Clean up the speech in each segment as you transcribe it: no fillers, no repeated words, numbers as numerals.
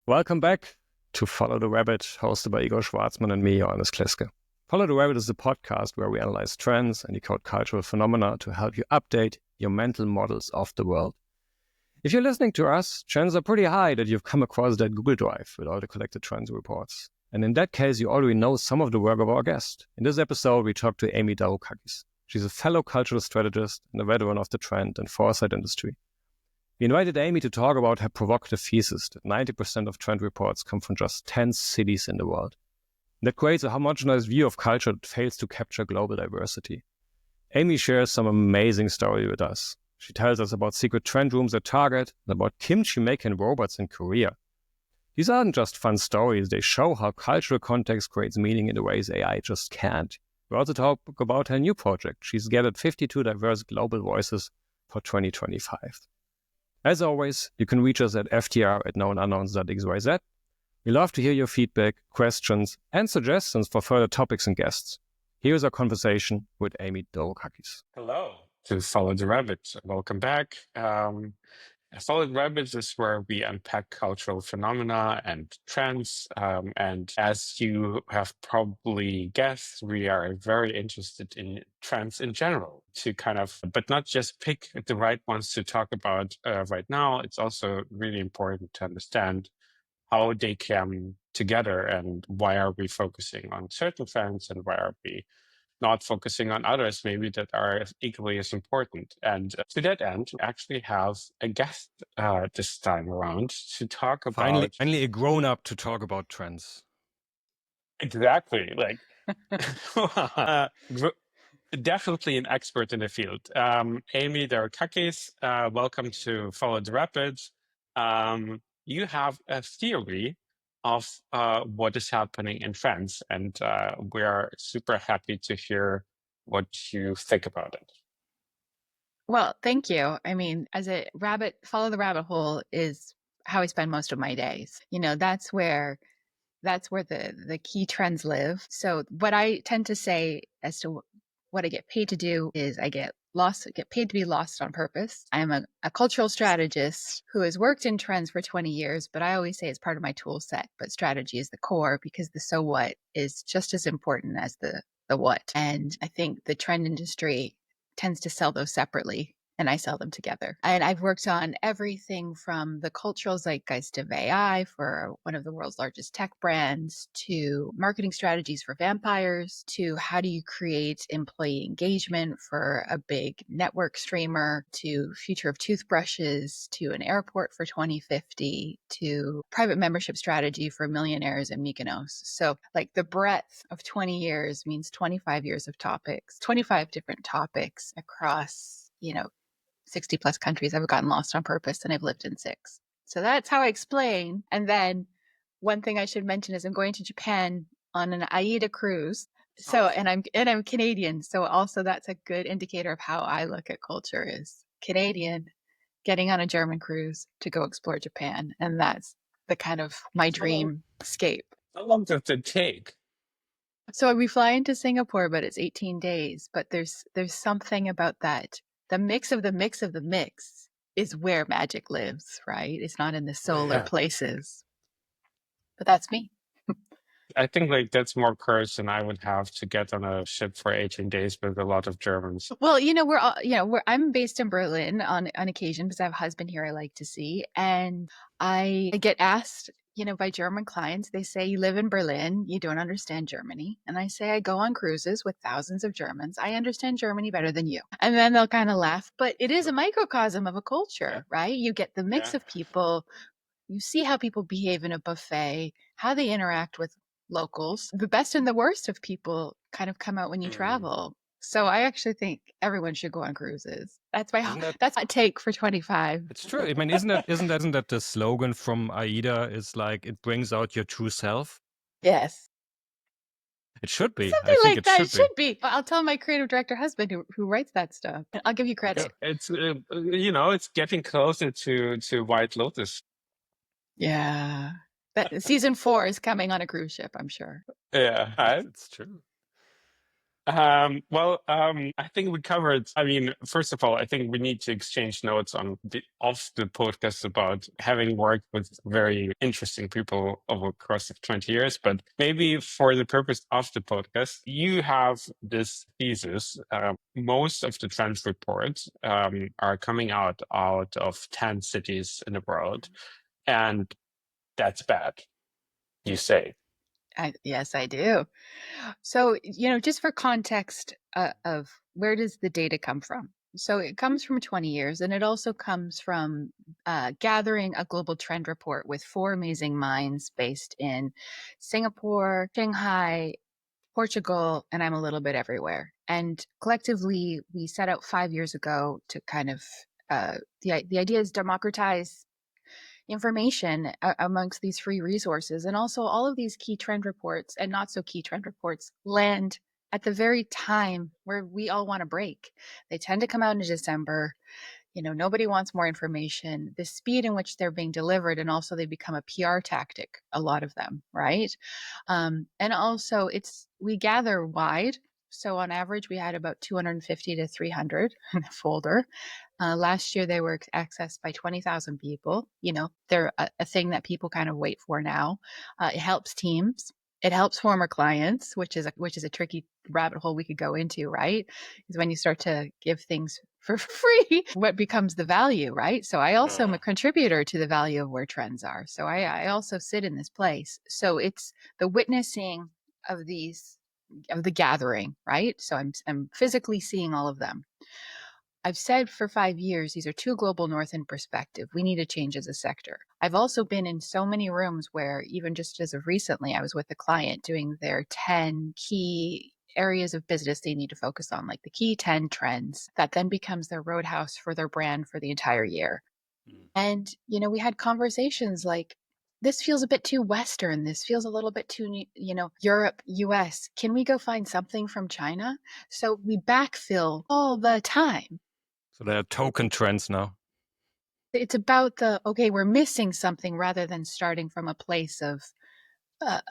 Welcome back to Follow the Rabbit, hosted by Igor Schwartzman and me, Johannes Kleske. Follow the Rabbit is a podcast where we analyze trends and decode cultural phenomena to help you update your mental models of the world. If you're listening to us, chances are pretty high that you've come across that Google Drive with all the collected trends reports. And in that case, you already know some of the work of our guest. In this episode, we talk to Amy Daroukakis. She's a fellow cultural strategist and a veteran of the trend and foresight industry. We invited Amy to talk about her provocative thesis that 90% of trend reports come from just 10 cities in the world. That creates a homogenized view of culture that fails to capture global diversity. Amy shares some amazing story with us. She tells us about secret trend rooms at Target and about Kimchi making robots in Korea. These aren't just fun stories, they show how cultural context creates meaning in the ways AI just can't. We also talk about her new project. She's gathered 52 diverse global voices for 2025. As always, you can reach us at ftr@knownunknowns.xyz. We love to hear your feedback, questions, and suggestions for further topics and guests. Here's our conversation with Amy Daroukakis. Hello to Follow the Rabbit. Welcome back. Follow the Rabbit is where we unpack cultural phenomena and trends. And as you have probably guessed, we are very interested in trends in general but not just pick the right ones to talk about right now. It's also really important to understand how they come together and why are we focusing on certain trends and why are we not focusing on others maybe that are equally as important. And to that end, we actually have a guest this time around to talk about... Finally a grown-up to talk about trends. Exactly. Definitely an expert in the field. Amy Daroukakis, welcome to Follow the Rapids. You have a theory of what is happening in France, and we are super happy to hear what you think about it. Well, thank you. I mean, as a rabbit, follow the rabbit hole is how I spend most of my days. That's where the key trends live. So what I tend to say as to what I get paid to do is I get paid to be lost on purpose. I'm a cultural strategist who has worked in trends for 20 years, but I always say it's part of my tool set, but strategy is the core because the so what is just as important as the what. And I think the trend industry tends to sell those separately, and I sell them together. And I've worked on everything from the cultural zeitgeist of AI for one of the world's largest tech brands, to marketing strategies for vampires, to how do you create employee engagement for a big network streamer, to future of toothbrushes, to an airport for 2050, to private membership strategy for millionaires in Mykonos. So the breadth of 20 years means 25 years of topics, 25 different topics across, 60 plus countries. I've gotten lost on purpose and I've lived in 6. So that's how I explain. And then one thing I should mention is I'm going to Japan on an AIDA cruise. So, and I'm Canadian. So also that's a good indicator of how I look at culture is Canadian getting on a German cruise to go explore Japan. And that's the kind of my dream escape. How long does it take? So we fly into Singapore, but it's 18 days. But there's something about that. The mix of the mix of the mix is where magic lives, right? It's not in the solar places. But that's me. I think that's more courage than I would have to get on a ship for 18 days with a lot of Germans. Well, I'm based in Berlin on occasion because I have a husband here I like to see. And I get asked, by German clients, they say, you live in Berlin, you don't understand Germany. And I say, I go on cruises with thousands of Germans. I understand Germany better than you. And then they'll kind of laugh. But it is a microcosm of a culture, right? You get the mix of people. You see how people behave in a buffet, how they interact with locals. The best and the worst of people kind of come out when you travel. So I actually think everyone should go on cruises. That's my take for 25. It's true. I mean, isn't that the slogan from AIDA? Is it brings out your true self. Yes. It should be. Something like that. It should be. I'll tell my creative director husband who writes that stuff. I'll give you credit. It's it's getting closer to White Lotus. Yeah. Season 4 is coming on a cruise ship, I'm sure. Yeah, it's true. I think we covered. I mean, first of all, I think we need to exchange notes off the podcast about having worked with very interesting people over the course of 20 years. But maybe for the purpose of the podcast, you have this thesis. Most of the trends reports are coming out of 10 cities in the world, and that's bad, you say. Yes, I do. So, just for context of where does the data come from? So it comes from 20 years, and it also comes from gathering a global trend report with 4 amazing minds based in Singapore, Shanghai, Portugal, and I'm a little bit everywhere. And collectively, we set out 5 years ago to kind of the idea is democratize information amongst these free resources. And also, all of these key trend reports and not so key trend reports land at the very time where we all want to break. They tend to come out in December. Nobody wants more information. The speed in which they're being delivered, and also they become a PR tactic, a lot of them, right? And also, we gather wide. So on average, we had about 250 to 300 in a folder. Last year, they were accessed by 20,000 people. They're a thing that people kind of wait for now. It helps teams. It helps former clients, which is a tricky rabbit hole we could go into, right? Because when you start to give things for free, what becomes the value, right? So I also am a contributor to the value of where trends are. So I also sit in this place. So it's the witnessing of the gathering, right? So I'm physically seeing all of them. I've said for 5 years, these are too global north in perspective. We need to change as a sector. I've also been in so many rooms where even just as of recently, I was with a client doing their 10 key areas of business they need to focus on, like the key 10 trends that then becomes their roadhouse for their brand for the entire year. And, we had conversations like, this feels a bit too Western. This feels a little bit too, Europe, US. Can we go find something from China? So we backfill all the time. So there are token trends now. It's about okay, we're missing something rather than starting from a place of the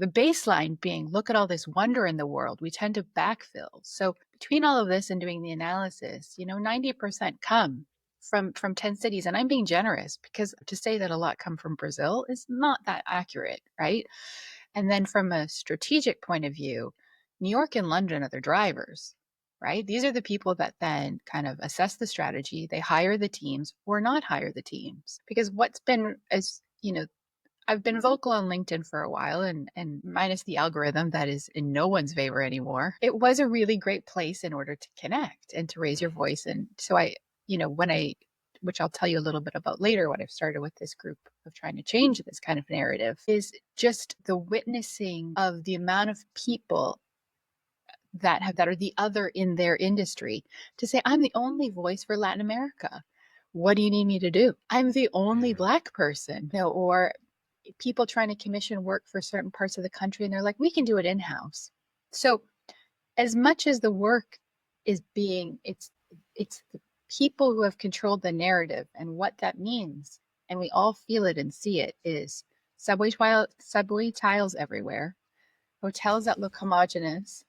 baseline being, look at all this wonder in the world. We tend to backfill. So between all of this and doing the analysis, 90% come from 10 cities. And I'm being generous, because to say that a lot come from Brazil is not that accurate, right? And then from a strategic point of view, New York and London are the drivers, right? These are the people that then kind of assess the strategy. They hire the teams or not hire the teams. Because what's been, I've been vocal on LinkedIn for a while, and minus the algorithm that is in no one's favor anymore, it was a really great place in order to connect and to raise your voice. And so which I'll tell you a little bit about later, what I've started with this group of trying to change this kind of narrative, is just the witnessing of the amount of people that are the other in their industry to say, I'm the only voice for Latin America. What do you need me to do? I'm the only Black person, or people trying to commission work for certain parts of the country, and they're like, we can do it in-house. So as much as the work is it's the people who have controlled the narrative, and what that means, and we all feel it and see it, is subway tiles everywhere, hotels that look homogenous.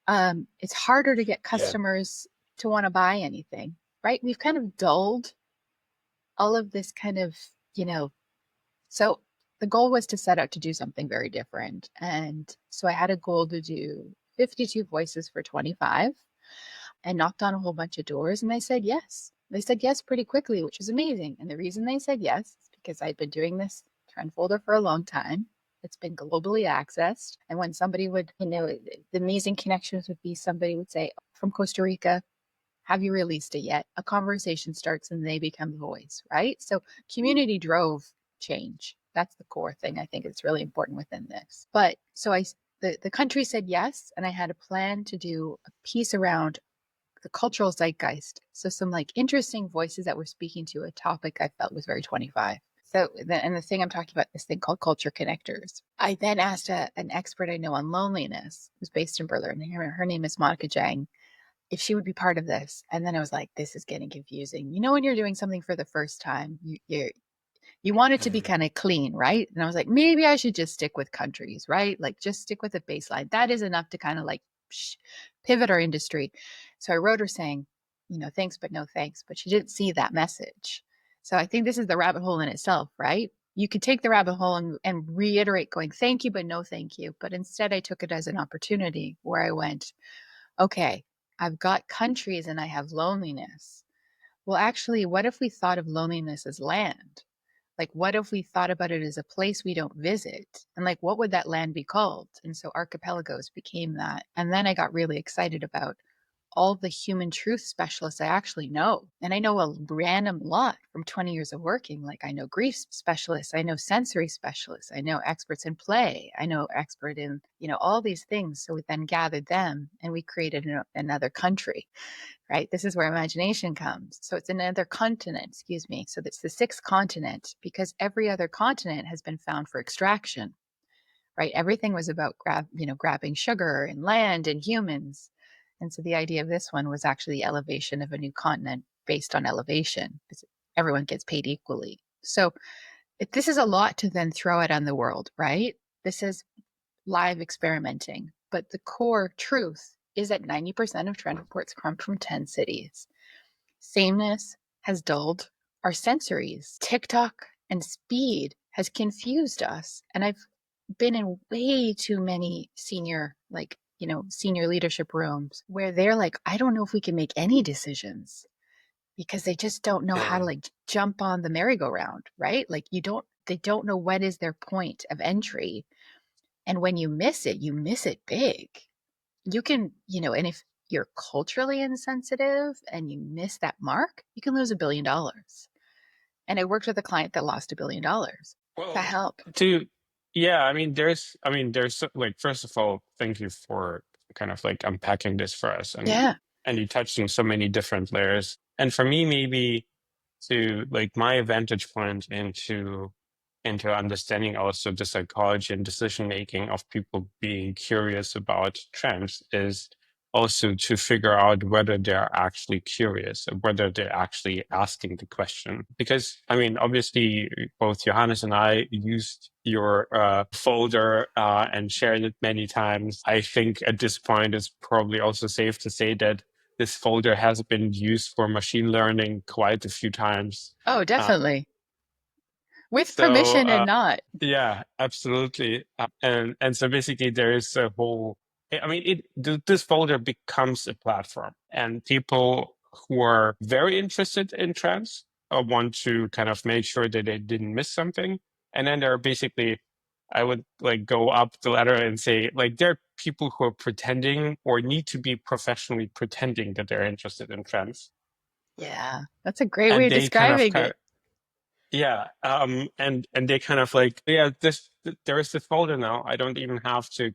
It's harder to get customers to want to buy anything, right? We've kind of dulled all of this kind of, so the goal was to set out to do something very different. And so I had a goal to do 52 voices for 25, and knocked on a whole bunch of doors, and they said yes. They said yes pretty quickly, which is amazing. And the reason they said yes is because I'd been doing this trend folder for a long time. It's been globally accessed. And when somebody would, the amazing connections would be, somebody would say, from Costa Rica, have you released it yet? A conversation starts and they become the voice, right? So community drove change. That's the core thing. I think it's really important within this. But so the country said yes, and I had a plan to do a piece around the cultural zeitgeist. So some interesting voices that were speaking to a topic I felt was very 25. So, and the thing I'm talking about, this thing called culture connectors. I then asked an expert I know on loneliness, who's based in Berlin. Her name is Monica Jang, if she would be part of this. And then I was like, this is getting confusing. When you're doing something for the first time, You want it to be kind of clean, right? And I was like, maybe I should just stick with countries, right? Like just stick with a baseline. That is enough to kind of like pivot our industry. So I wrote her saying, thanks, but no thanks. But she didn't see that message. So I think this is the rabbit hole in itself, right? You could take the rabbit hole and reiterate going, thank you, but no thank you. But instead I took it as an opportunity where I went, okay, I've got countries and I have loneliness. Well, actually, what if we thought of loneliness as land? Like, what if we thought about it as a place we don't visit? And like, what would that land be called? And so archipelagos became that. And then I got really excited about all the human truth specialists I actually know. And I know a random lot from 20 years of working. Like I know grief specialists, I know sensory specialists, I know experts in play, I know expert in, all these things. So we then gathered them and we created another country, right? This is where imagination comes. So it's another continent, excuse me. So that's the sixth continent because every other continent has been found for extraction, right? Everything was about grabbing sugar and land and humans. And so the idea of this one was actually the elevation of a new continent based on elevation, because everyone gets paid equally. So this is a lot to then throw out on the world, right? This is live experimenting. But the core truth is that 90% of trend reports come from 10 cities. Sameness has dulled our sensories. TikTok and speed has confused us. And I've been in way too many senior leadership rooms where they're like, I don't know if we can make any decisions because they just don't know how to like jump on the merry-go-round, right? Like they don't know what is their point of entry. And when you miss it big. You can, and if you're culturally insensitive and you miss that mark, you can lose $1 billion. And I worked with a client that lost $1 billion to help. There's like, first of all, thank you for kind of like unpacking this for us. And you touched on so many different layers. And for me, maybe to like my vantage point into understanding also the psychology and decision making of people being curious about trends is also to figure out whether they're actually curious or whether they're actually asking the question. Because obviously both Johannes and I used your folder and shared it many times. I think at this point it's probably also safe to say that this folder has been used for machine learning quite a few times. Oh, definitely. With permission and not. Yeah, absolutely. And so basically there is a whole, this folder becomes a platform, and people who are very interested in trends want to kind of make sure that they didn't miss something. And then there are basically, I would like go up the ladder and say, like, there are people who are pretending or need to be professionally pretending that they're interested in trends. Yeah, that's a great way of describing it. Yeah. And they kind of like, there is this folder now. I don't even have to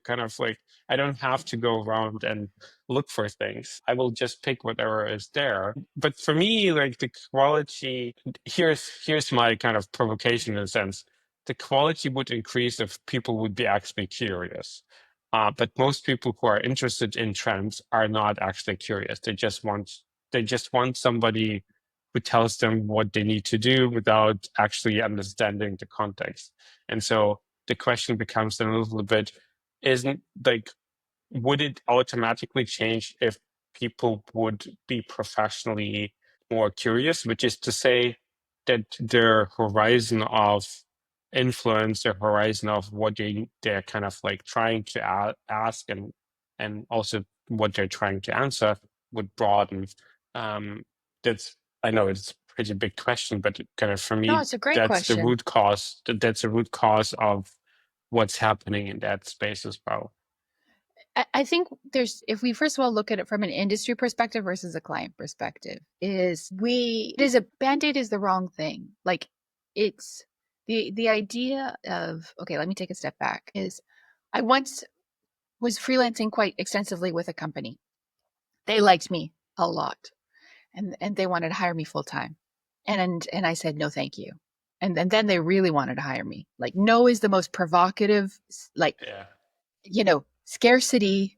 I don't have to go around and look for things. I will just pick whatever is there. But for me, like the quality, here's my kind of provocation in a sense. The quality would increase if people would be actually curious. But most people who are interested in trends are not actually curious. They just want somebody who tells them what they need to do without actually understanding the context. And so the question becomes then a little bit, would it automatically change if people would be professionally more curious, which is to say that their horizon of influence, their horizon of what they're kind of like trying to ask and also what they're trying to answer would broaden. I know it's a pretty big question, but kind of for me, No, it's a great that's question. the root cause. That's the root cause of what's happening in that space as well. I think if we first of all look at it from an industry perspective versus a client perspective, Band-Aid is the wrong thing. Like it's the idea of, okay, let me take a step back, is I once was freelancing quite extensively with a company. They liked me a lot and they wanted to hire me full time. And I said, no, thank you. And then they really wanted to hire me. Like, no is the most provocative, scarcity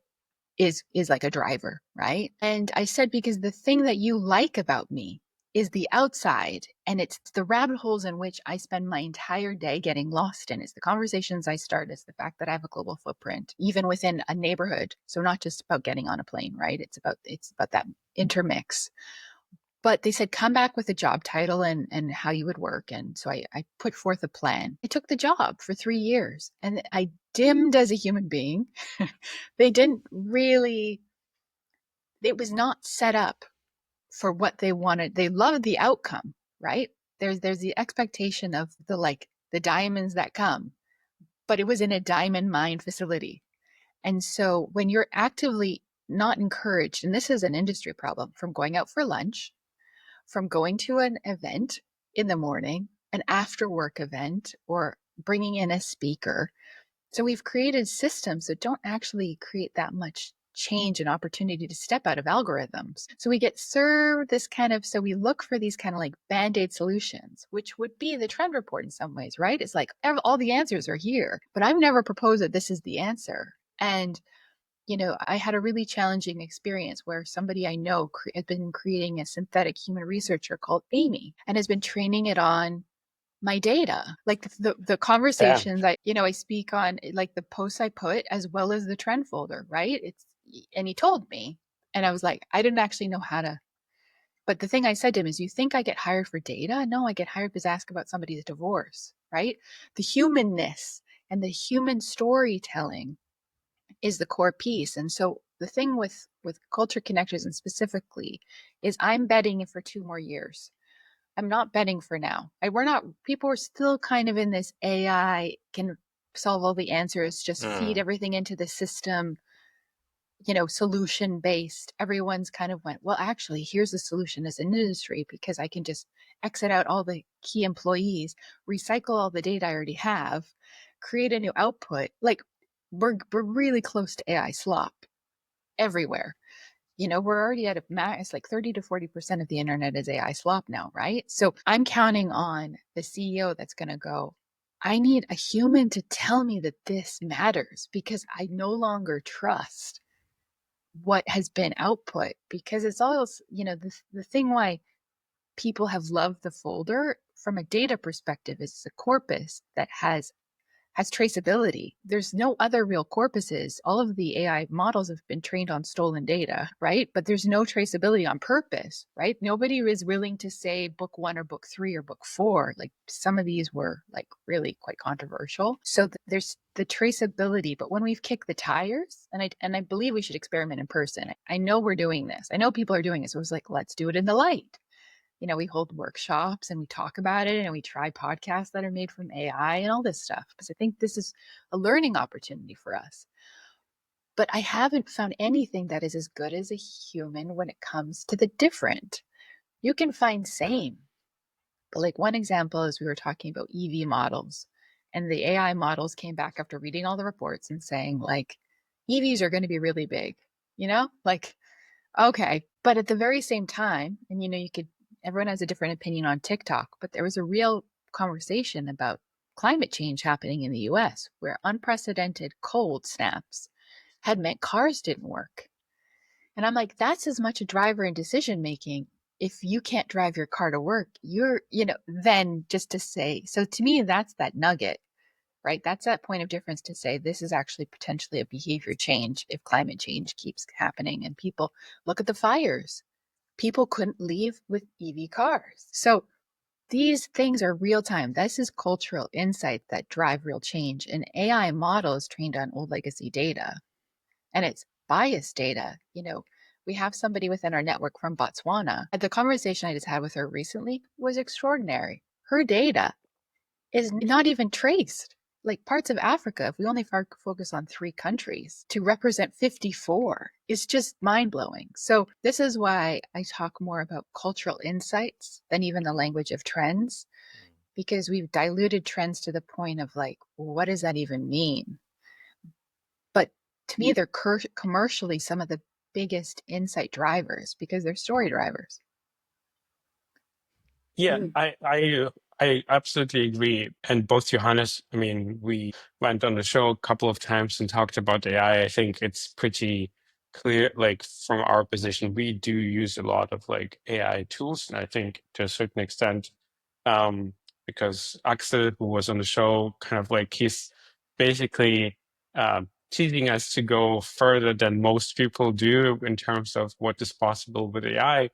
is like a driver, right? And I said, because the thing that you like about me is the outside, and it's the rabbit holes in which I spend my entire day getting lost in. It's the conversations I start. It's the fact that I have a global footprint, even within a neighborhood. So not just about getting on a plane, right? It's about that intermix. But they said, come back with a job title and how you would work. And so I put forth a plan. I took the job for 3 years and I dimmed as a human being. They didn't really, it was not set up for what they wanted. They loved the outcome, right? There's the expectation of the diamonds that come, but it was in a diamond mine facility. And so when you're actively not encouraged, and this is an industry problem, from going out for lunch, from going to an event in the morning, an after work event, or bringing in a speaker. So we've created systems that don't actually create that much change and opportunity to step out of algorithms. So we get served this so we look for these kind of like band-aid solutions, which would be the trend report in some ways, right? It's like all the answers are here, but I've never proposed that this is the answer. And I had a really challenging experience where somebody I know had been creating a synthetic human researcher called Amy and has been training it on my data, like the conversations I speak on, like the posts I put, as well as the trend folder, right? And he told me, and I was like, I didn't actually know how to. But the thing I said to him is, you think I get hired for data? No, I get hired because I ask about somebody's divorce, right? The humanness and the human storytelling is the core piece. And so the thing with culture connectors and specifically is I'm betting for 2 more years. I'm not betting for now. People are still kind of in this AI can solve all the answers, just feed everything into the system, solution based. Everyone's kind of went, well, actually, here's the solution as an industry, because I can just exit out all the key employees, recycle all the data I already have, create a new output. Like we're really close to AI slop everywhere. We're already at a max, like 30 to 40% of the internet is AI slop now, right? So I'm counting on the CEO that's going to go, I need a human to tell me that this matters, because I no longer trust what has been output, because it's all, the thing why people have loved the folder from a data perspective is a corpus that has traceability. There's no other real corpuses. All of the AI models have been trained on stolen data, right? But there's no traceability on purpose, right? Nobody is willing to say book 1 or book 3 or book 4. Like some of these were like really quite controversial. So there's the traceability, but when we've kicked the tires, and I believe we should experiment in person. I know we're doing this. I know people are doing this. So it was like, let's do it in the light. We hold workshops and we talk about it, and we try podcasts that are made from AI and all this stuff, because I think this is a learning opportunity for us. But I haven't found anything that is as good as a human when it comes to the different. You can find same, but like one example is we were talking about EV models, and the AI models came back after reading all the reports and saying like, EVs are going to be really big, like, okay. But at the very same time, and everyone has a different opinion on TikTok, but there was a real conversation about climate change happening in the US, where unprecedented cold snaps had meant cars didn't work. And I'm like, that's as much a driver in decision making. If you can't drive your car to work, then just to say, so to me, that's that nugget, right? That's that point of difference to say this is actually potentially a behavior change if climate change keeps happening. And people look at the fires. People couldn't leave with EV cars. So these things are real time. This is cultural insight that drive real change. An AI model is trained on old legacy data, and it's biased data. We have somebody within our network from Botswana. The conversation I just had with her recently was extraordinary. Her data is not even traced. Like parts of Africa, if we only focus on 3 countries to represent 54, it's just mind-blowing. So this is why I talk more about cultural insights than even the language of trends, because we've diluted trends to the point of like, what does that even mean? But to me, they're commercially some of the biggest insight drivers because they're story drivers. Yeah, I absolutely agree. And both Johannes, we went on the show a couple of times and talked about AI. I think it's pretty clear, like from our position, we do use a lot of like AI tools. And I think to a certain extent, because Axel, who was on the show, kind of like he's basically teaching us to go further than most people do in terms of what is possible with AI.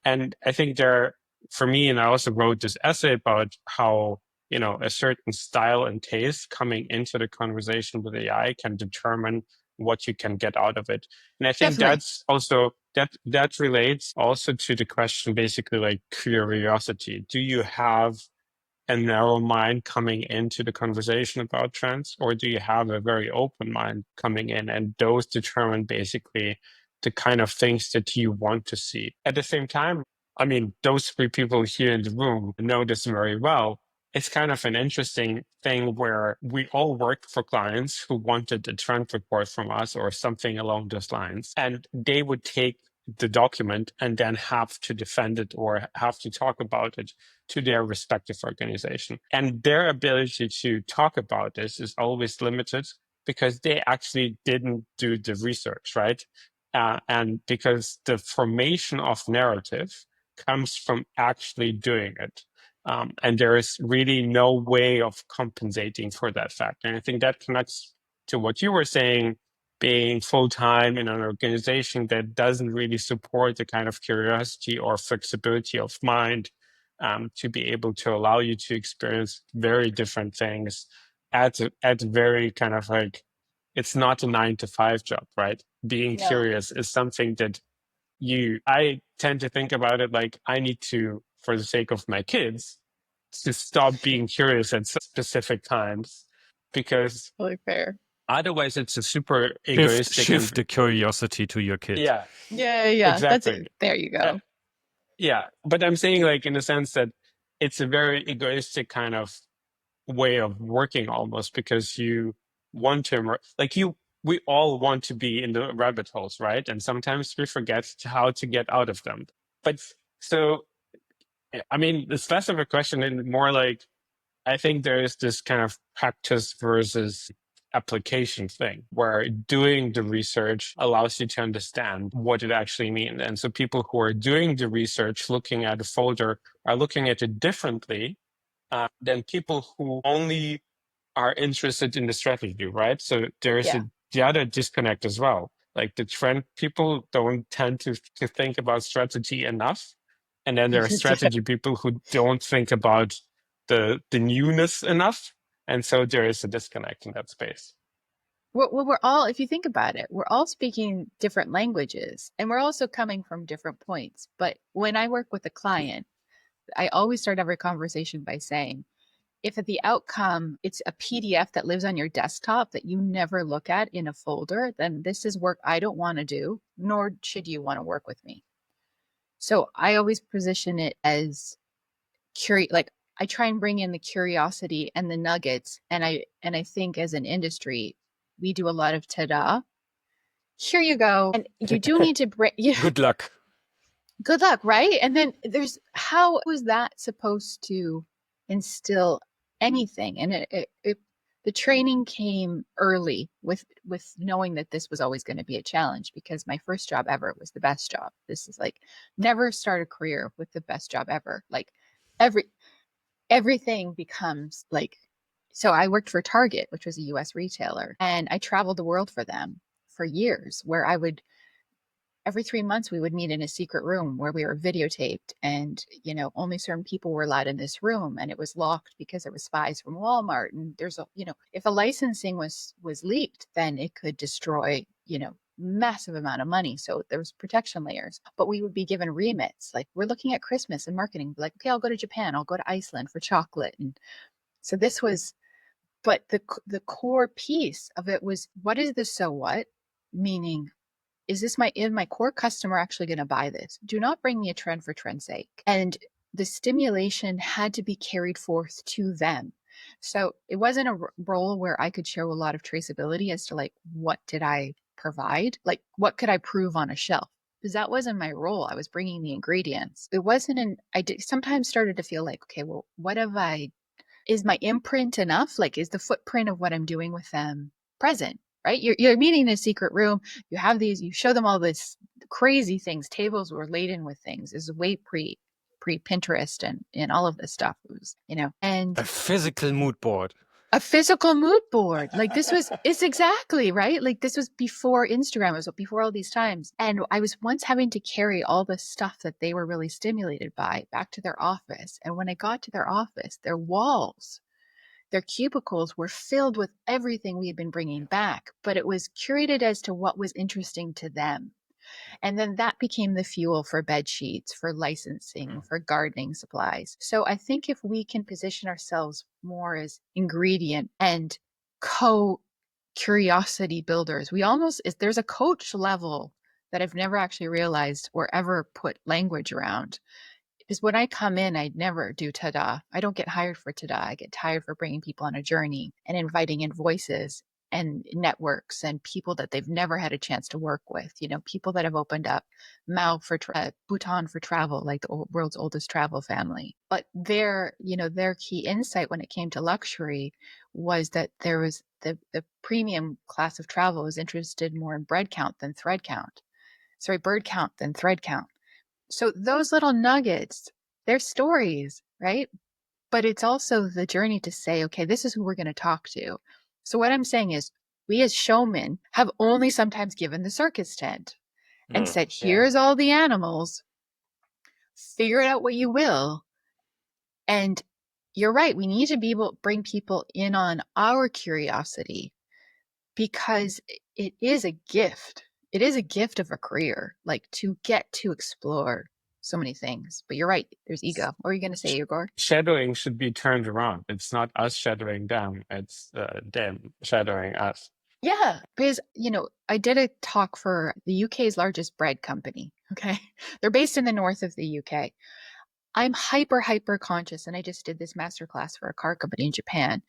And I think for me, and I also wrote this essay about how, a certain style and taste coming into the conversation with AI can determine what you can get out of it. And I think Definitely. that's also that relates also to the question, basically like curiosity. Do you have a narrow mind coming into the conversation about trends, or do you have a very open mind coming in? And those determine basically the kind of things that you want to see. At the same time, I mean, those three people here in the room know this very well. It's kind of an interesting thing where we all worked for clients who wanted a trend report from us or something along those lines. And they would take the document and then have to defend it or have to talk about it to their respective organization. And their ability to talk about this is always limited because they actually didn't do the research, right? And because the formation of narrative comes from actually doing it. And there is really no way of compensating for that fact. And I think that connects to what you were saying, being full-time in an organization that doesn't really support the kind of curiosity or flexibility of mind to be able to allow you to experience very different things at very kind of like, it's not a 9 to 5 job, right? Being No. curious is something that I tend to think about it like I need to, for the sake of my kids, to stop being curious at specific times because Totally fair. otherwise it's a super egoistic Shift the curiosity to your kid. yeah, Yeah. That's exactly. it. There you go. Yeah, but I'm saying like in the sense that it's a very egoistic kind of way of working almost because you want to like we all want to be in the rabbit holes, right? And sometimes we forget how to get out of them. But so I mean, it's less of a question and more like I think there is this kind of practice versus application thing where doing the research allows you to understand what it actually means. And so people who are doing the research, looking at a folder, are looking at it differently than people who only are interested in the strategy, right? So there's Yeah. the other disconnect as well. Like the trend, people don't tend to think about strategy enough. And then there are strategy people who don't think about the newness enough. And so there is a disconnect in that space. Well, we're all, if you think about it, we're all speaking different languages and we're also coming from different points. But when I work with a client, I always start every conversation by saying, if at the outcome it's a PDF that lives on your desktop that you never look at in a folder, then this is work I don't want to do, nor should you want to work with me. So I always position it as like I try and bring in the curiosity and the nuggets. And I think as an industry, we do a lot of ta-da. Here you go. And you do need to bring Good luck. Good luck, right? And then how was that supposed to instill anything? And the training came early with knowing that this was always going to be a challenge because my first job ever was the best job. This is like never start a career with the best job ever. Like everything becomes like, so I worked for Target, which was a US retailer, and I traveled the world for them for years where I would every 3 months we would meet in a secret room where we were videotaped and only certain people were allowed in this room and it was locked because there were spies from Walmart and there's if a licensing was leaked then it could destroy massive amount of money, so there was protection layers. But we would be given remits like we're looking at Christmas and marketing, like okay, I'll go to Japan, I'll go to Iceland for chocolate. And so this was, but the core piece of it was, what is the so what, meaning is my core customer actually going to buy this? Do not bring me a trend for trend's sake. And the stimulation had to be carried forth to them. So it wasn't a role where I could show a lot of traceability as to like, what did I provide? Like, what could I prove on a shelf? Because that wasn't my role. I was bringing the ingredients. It wasn't I did sometimes started to feel like, okay, well, is my imprint enough? Like, is the footprint of what I'm doing with them present? right? You're meeting in a secret room. You have these, you show them all this crazy things. Tables were laden with things. Is way pre Pinterest and all of this stuff. It was, and A physical mood board. a physical mood board. Like it's exactly right. Like this was before Instagram, it was before all these times. And I was once having to carry all the stuff that they were really stimulated by back to their office. And when I got to their office, their walls, their cubicles were filled with everything we had been bringing back, but it was curated as to what was interesting to them. And then that became the fuel for bed sheets, for licensing, for gardening supplies. So I think if we can position ourselves more as ingredient and curiosity builders, there's a coach level that I've never actually realized or ever put language around. Because when I come in, I never do ta-da. I don't get hired for ta-da. I get hired for bringing people on a journey and inviting in voices and networks and people that they've never had a chance to work with. People that have opened up Bhutan for travel, like the world's oldest travel family. But their key insight when it came to luxury was that there was the premium class of travel was interested more in bird count than thread count. So those little nuggets, they're stories, right? But it's also the journey to say, okay, this is who we're going to talk to. So what I'm saying is we as showmen have only sometimes given the circus tent and said, here's all the animals, figure it out what you will. And you're right. We need to be able to bring people in on our curiosity because it is a gift. It is a gift of a career, like to get to explore so many things. But you're right. There's ego. What are you going to say, Igor? Shadowing should be turned around. It's not us shadowing them. It's them shadowing us. Yeah, because, I did a talk for the UK's largest bread company. Okay. They're based in the north of the UK. I'm hyper conscious. And I just did this masterclass for a car company in Japan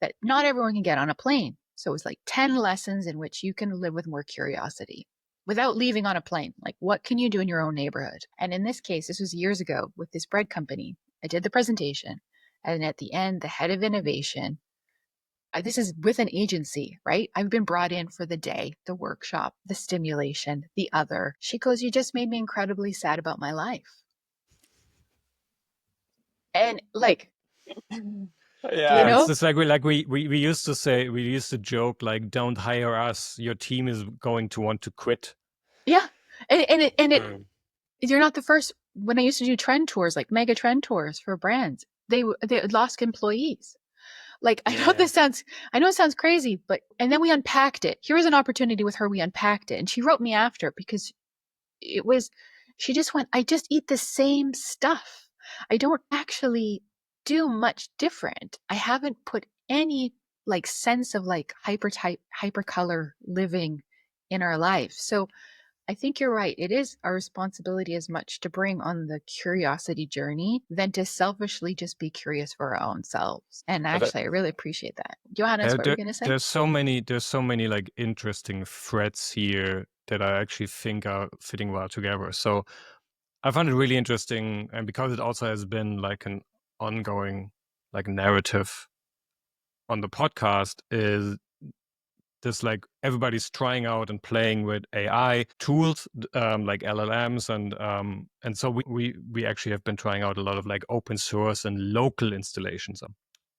that not everyone can get on a plane. So it was like 10 lessons in which you can live with more curiosity without leaving on a plane. Like, what can you do in your own neighborhood? And in this case, this was years ago with this bread company. I did the presentation. And at the end, the head of innovation, this is with an agency, right? I've been brought in for the day, the workshop, the stimulation, the other. She goes, you just made me incredibly sad about my life. And It's just like we used to say, we used to joke, like, don't hire us, your team is going to want to quit. Yeah. And you're not the first. When I used to do trend tours, like mega trend tours for brands, they lost employees. Like, I know it sounds crazy, and then we unpacked it. Here was an opportunity with her. We unpacked it. And she wrote me after because she just went, I just eat the same stuff. I don't actually do much different. I haven't put any sense of hypercolor living in our life. So I think you're right. It is our responsibility as much to bring on the curiosity journey than to selfishly just be curious for our own selves. And actually, I really appreciate that. Johannes, what were you going to say? There's so many like interesting threads here that I actually think are fitting well together. So I found it really interesting, and because it also has been like an ongoing like narrative on the podcast, is this like everybody's trying out and playing with AI tools like LLMs, and so we actually have been trying out a lot of like open source and local installations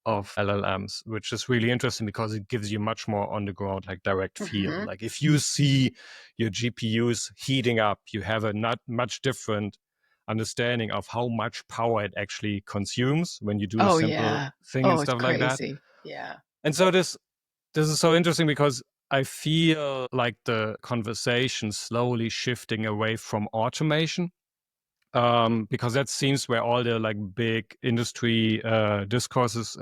of LLMs, which is really interesting because it gives you much more on the ground, like direct feel. Like if you see your GPUs heating up, you have a not much different understanding of how much power it actually consumes when you do a simple thing and stuff like that. Yeah. And so this is so interesting because I feel like the conversation slowly shifting away from automation, because that seems where all the like big industry discourses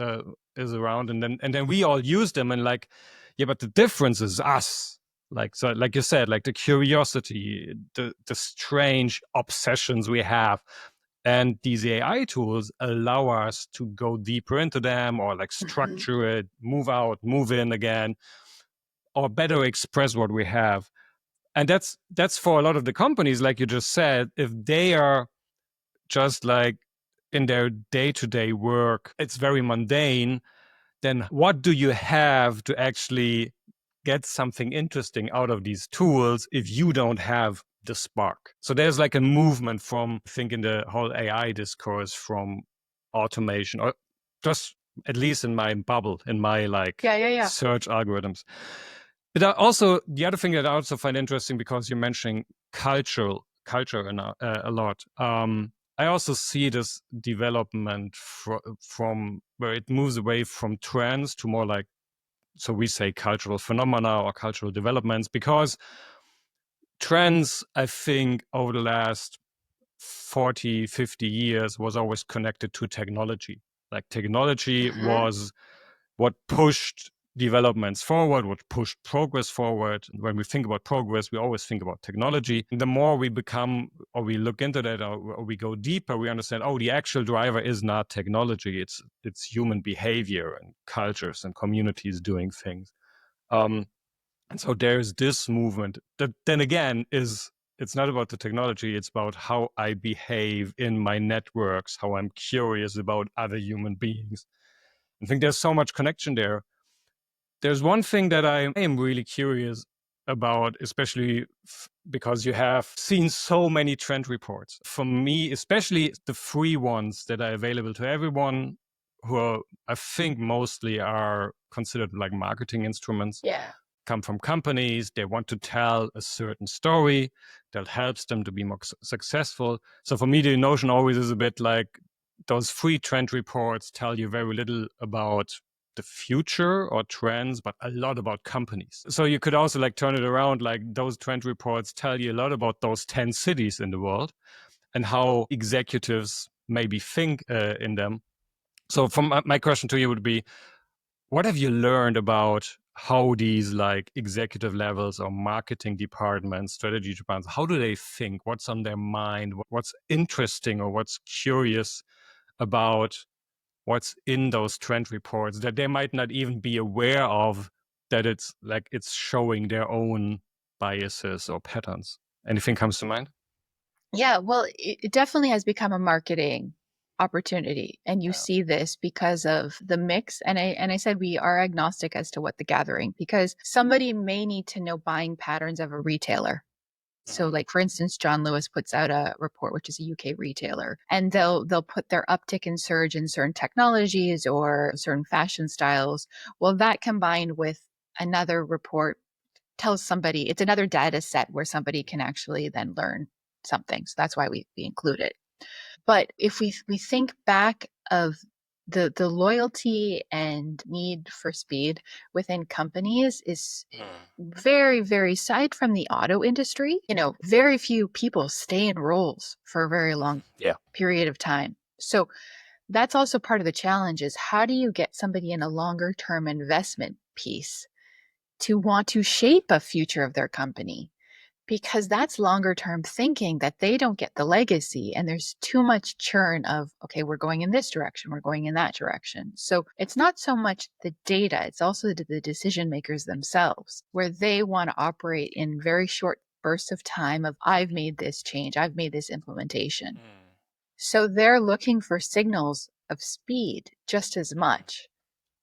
is around, and then we all use them and like, yeah, but the difference is us. Like, so like you said, like the curiosity, the strange obsessions we have. And these AI tools allow us to go deeper into them, or like structure it, move out, move in again, or better express what we have. And that's for a lot of the companies, like you just said, if they are just like in their day-to-day work, it's very mundane, then what do you have to actually get something interesting out of these tools if you don't have the spark. So there's like a movement from, I think, in the whole AI discourse, from automation, or just at least in my bubble, in my search algorithms. But also, the other thing that I also find interesting, because you're mentioning culture a lot. I also see this development from where it moves away from trends to more like, so we say cultural phenomena or cultural developments, because trends, I think, over the last 40, 50 years was always connected to technology. Like technology was what pushed developments forward, what pushed progress forward. When we think about progress, we always think about technology. And the more we become, or we look into that, or we go deeper, we understand, oh, the actual driver is not technology. It's human behavior and cultures and communities doing things. And so there's this movement that then again it's not about the technology, it's about how I behave in my networks, how I'm curious about other human beings. I think there's so much connection there. There's one thing that I am really curious about, especially because you have seen so many trend reports. For me, especially the free ones that are available to everyone, who are, I think mostly are considered like marketing instruments. Yeah. Come from companies, they want to tell a certain story that helps them to be more successful. So for me, the notion always is a bit like those free trend reports tell you very little about the future or trends, but a lot about companies. So you could also like turn it around, like those trend reports tell you a lot about those 10 cities in the world and how executives maybe think in them. So from my question to you would be, what have you learned about how these like executive levels or marketing departments, strategy departments, how do they think? What's on their mind? What's interesting or what's curious about what's in those trend reports that they might not even be aware of, that it's like it's showing their own biases or patterns? Anything comes to mind? Yeah, well, it definitely has become a marketing opportunity, and you see this because of the mix. And I said we are agnostic as to what the gathering, because somebody may need to know buying patterns of a retailer. So like, for instance, John Lewis puts out a report, which is a UK retailer, and they'll put their uptick and surge in certain technologies or certain fashion styles. Well, that combined with another report tells somebody, it's another data set where somebody can actually then learn something. So that's why we include it. But if we think back of the loyalty and need for speed within companies is very, very, aside from the auto industry, very few people stay in roles for a very long period of time. So that's also part of the challenge, is how do you get somebody in a longer term investment piece to want to shape a future of their company? Because that's longer term thinking, that they don't get the legacy, and there's too much churn of, okay, we're going in this direction, we're going in that direction. So it's not so much the data, it's also the decision makers themselves, where they want to operate in very short bursts of time of, I've made this change, I've made this implementation. So they're looking for signals of speed just as much,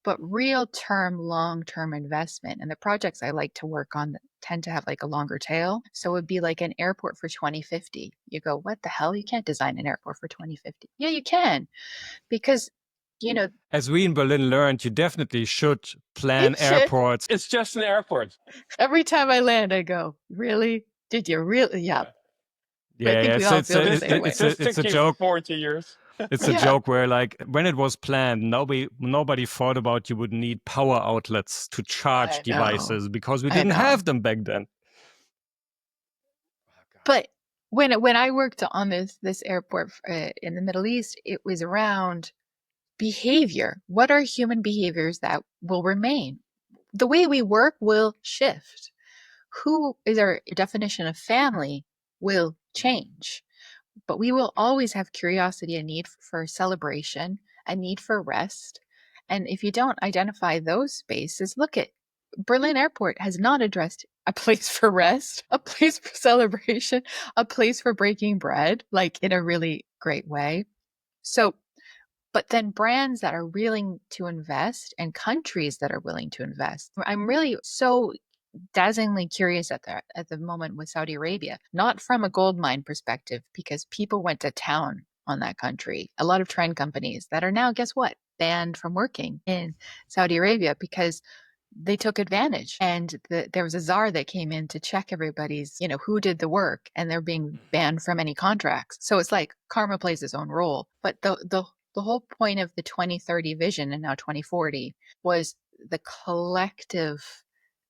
but real term, long-term investment. And the projects I like to work on tend to have like a longer tail. So it would be like an airport for 2050. You go, what the hell? You can't design an airport for 2050. Yeah, you can. Because, as we in Berlin learned, you definitely should plan airports. It's just an airport. Every time I land, I go, really? Did you really? Yeah. Yeah, I think we all feel the same way. It's a joke. 40 years. It's a joke where, like, when it was planned, nobody thought about you would need power outlets to charge devices, because we didn't have them back then. But when I worked on this airport in the Middle East, it was around behavior. What are human behaviors that will remain? The way we work will shift. Who is our definition of family will change. But we will always have curiosity, a need for celebration, a need for rest. And if you don't identify those spaces, look at Berlin Airport has not addressed a place for rest, a place for celebration, a place for breaking bread, like in a really great way. So, but then brands that are willing to invest and countries that are willing to invest. I'm really so dazzlingly curious at the moment with Saudi Arabia, not from a gold mine perspective, because people went to town on that country. A lot of trend companies that are now, guess what, banned from working in Saudi Arabia because they took advantage. And there was a czar that came in to check everybody's, who did the work, and they're being banned from any contracts. So it's like karma plays its own role. But the whole point of the 2030 vision, and now 2040, was the collective,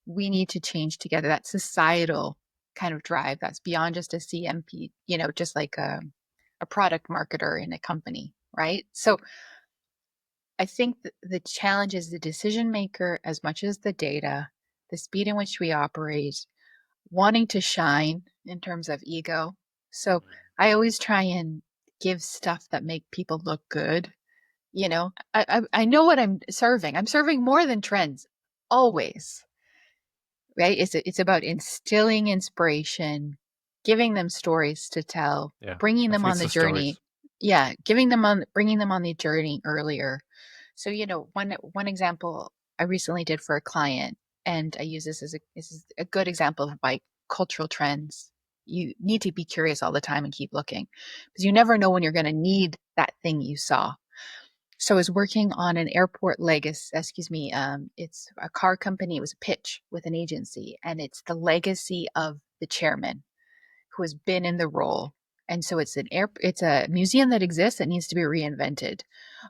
we need to change together, that societal kind of drive that's beyond just a CMP, just like a product marketer in a company, right? So I think the challenge is the decision maker as much as the data, the speed in which we operate, wanting to shine in terms of ego. So I always try and give stuff that make people look good. I know what I'm serving. I'm serving more than trends, always, right? It's about instilling inspiration, giving them stories to tell, bringing them on the journey. Yeah, bringing them on the journey earlier. So, one example I recently did for a client, and I use this as a good example of why cultural trends, you need to be curious all the time and keep looking, because you never know when you're going to need that thing you saw. So I was working on an airport legacy, it's a car company. It was a pitch with an agency, and it's the legacy of the chairman who has been in the role. And so it's a museum that exists that needs to be reinvented.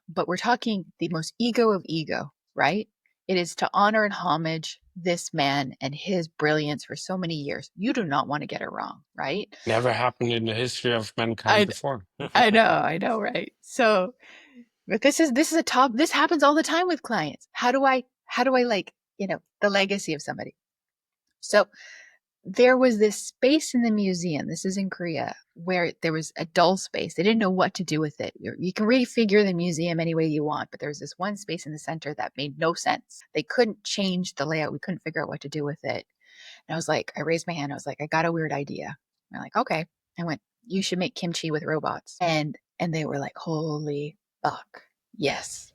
But we're talking the most ego of ego, right? It is to honor and homage this man and his brilliance for so many years. You do not want to get it wrong, right? Never happened in the history of mankind before. I know, right? So, but this is this happens all the time with clients. How do I the legacy of somebody? So there was this space in the museum, this is in Korea, where there was a dull space. They didn't know what to do with it. You can refigure the museum any way you want, but there was this one space in the center that made no sense. They couldn't change the layout. We couldn't figure out what to do with it. And I raised my hand. I was like, I got a weird idea. And I'm like, okay. I went, you should make kimchi with robots. And they were like, holy fuck, yes.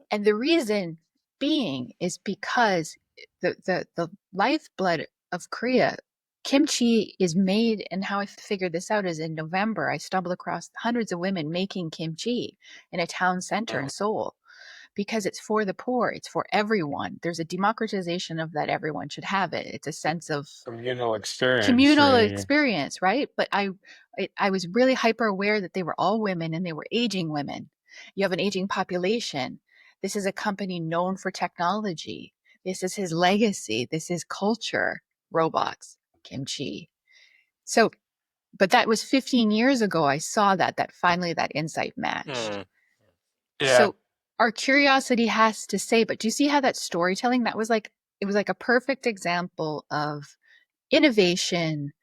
And the reason being is because the lifeblood of Korea, kimchi is made. And how I figured this out is in November, I stumbled across hundreds of women making kimchi in a town center in Seoul, because it's for the poor. It's for everyone. There's a democratization of that. Everyone should have it. It's a sense of communal experience, right? But I was really hyper aware that they were all women, and they were aging women. You have an aging population. This is a company known for technology. This is his legacy. This is culture. Robots, kimchi. So, but that was 15 years ago. I saw that finally that insight matched. Yeah. So our curiosity has to say, but do you see how that storytelling, it was like a perfect example of innovation,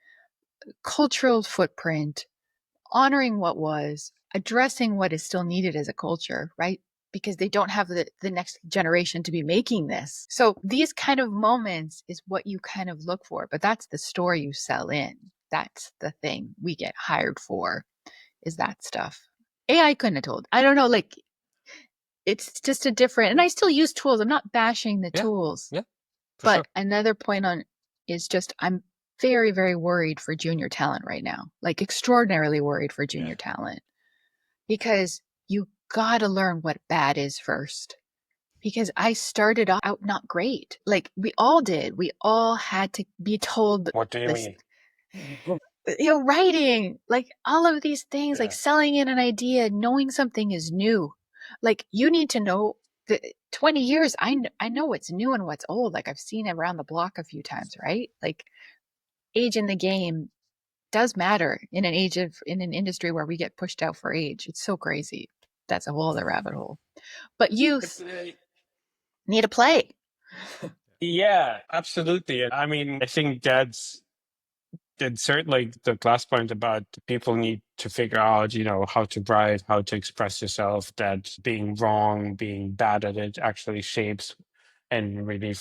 cultural footprint, honoring what was, addressing what is still needed as a culture, right? Because they don't have the next generation to be making this. So these kind of moments is what you kind of look for, but that's the story you sell in. That's the thing we get hired for, is that stuff. AI couldn't have told. I don't know, it's just a different, and I still use tools. I'm not bashing the tools. Yeah. But Sure. another point on is just, I'm very, very worried for junior talent right now, like extraordinarily worried for junior talent, because you got to learn what bad is first. Because I started out not great. Like we all did. We all had to be told. What do you mean? Writing, like all of these things, like selling in an idea, knowing something is new. Like you need to know that 20 years, I know what's new and what's old. Like I've seen it around the block a few times, right? Like age in the game does matter in an industry where we get pushed out for age. It's so crazy. That's a whole other rabbit hole. But youth need to play. Yeah, absolutely. I mean, I think that's certainly the last point about people need to figure out, how to write, how to express yourself, that being wrong, being bad at it actually shapes and really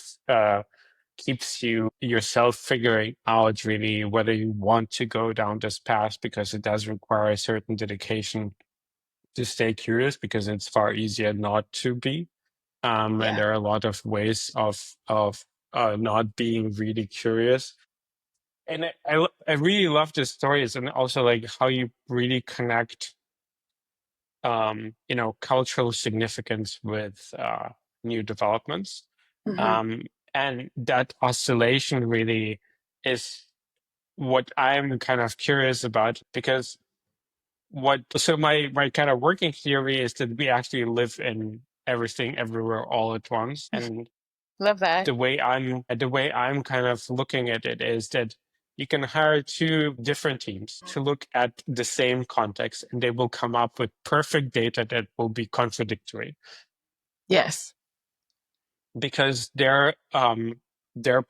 keeps yourself figuring out really whether you want to go down this path, because it does require a certain dedication to stay curious, because it's far easier not to be. And there are a lot of ways of not being really curious. And I really love the stories, and also like how you really connect cultural significance with new developments. Mhm. And that oscillation really is what I'm kind of curious about, because my kind of working theory is that we actually live in everything everywhere all at once. And Love that. the way I'm kind of looking at it is that you can hire two different teams to look at the same context, and they will come up with perfect data that will be contradictory, Yes. because their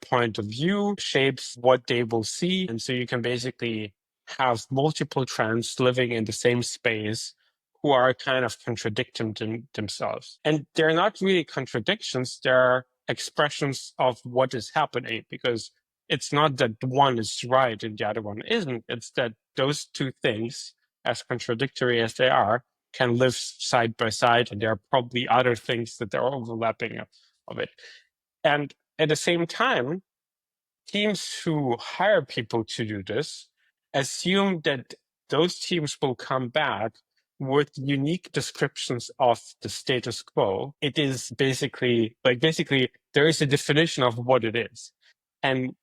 point of view shapes what they will see. And so you can basically have multiple trends living in the same space who are kind of contradicting themselves. And they're not really contradictions, they're expressions of what is happening, because it's not that one is right and the other one isn't. It's that those two things, as contradictory as they are, can live side by side, and there are probably other things that are overlapping of it. And at the same time, teams who hire people to do this assume that those teams will come back with unique descriptions of the status quo. It is basically there is a definition of what it is. And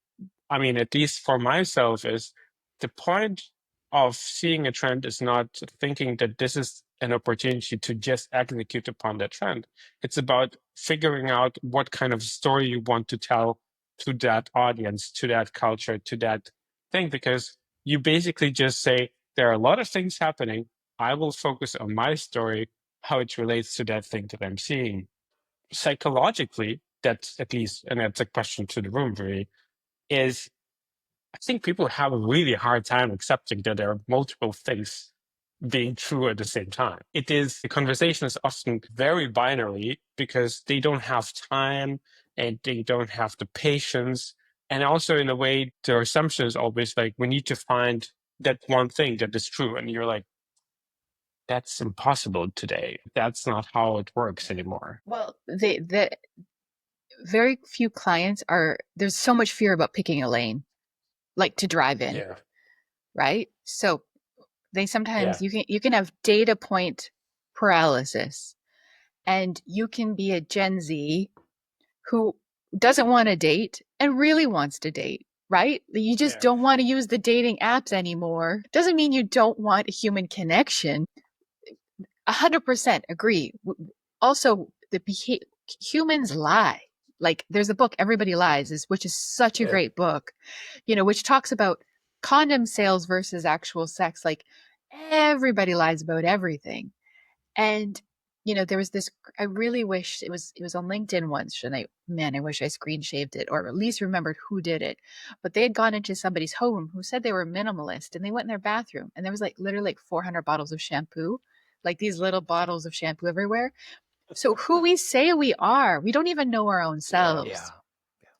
I mean, at least for myself, is the point of seeing a trend is not thinking that this is an opportunity to just execute upon that trend. It's about figuring out what kind of story you want to tell to that audience, to that culture, to that thing, because you basically just say, there are a lot of things happening. I will focus on my story, how it relates to that thing that I'm seeing. Psychologically, that's at least, and that's a question to the room, really, is I think people have a really hard time accepting that there are multiple things being true at the same time. The conversation is often very binary because they don't have time and they don't have the patience. And also, in a way, their assumption is always like, we need to find that one thing that is true. And you're like, that's impossible today. That's not how it works anymore. Well, the very few clients there's so much fear about picking a lane, like to drive in, Yeah. right? So they sometimes Yeah. you can have data point paralysis, and you can be a Gen Z who doesn't want to date and really wants to date, right? You just Yeah. don't want to use the dating apps anymore. Doesn't mean you don't want a human connection. 100% agree. Also, humans lie. Like there's a book, Everybody Lies, which is such a Yeah. great book, which talks about condom sales versus actual sex. Like everybody lies about everything. And there was this. I really wish it was on LinkedIn once, and I wish I screen shaved it or at least remembered who did it. But they had gone into somebody's home who said they were minimalist, and they went in their bathroom, and there was literally 400 bottles of shampoo, like these little bottles of shampoo everywhere. So who we say we are, we don't even know our own selves. Yeah.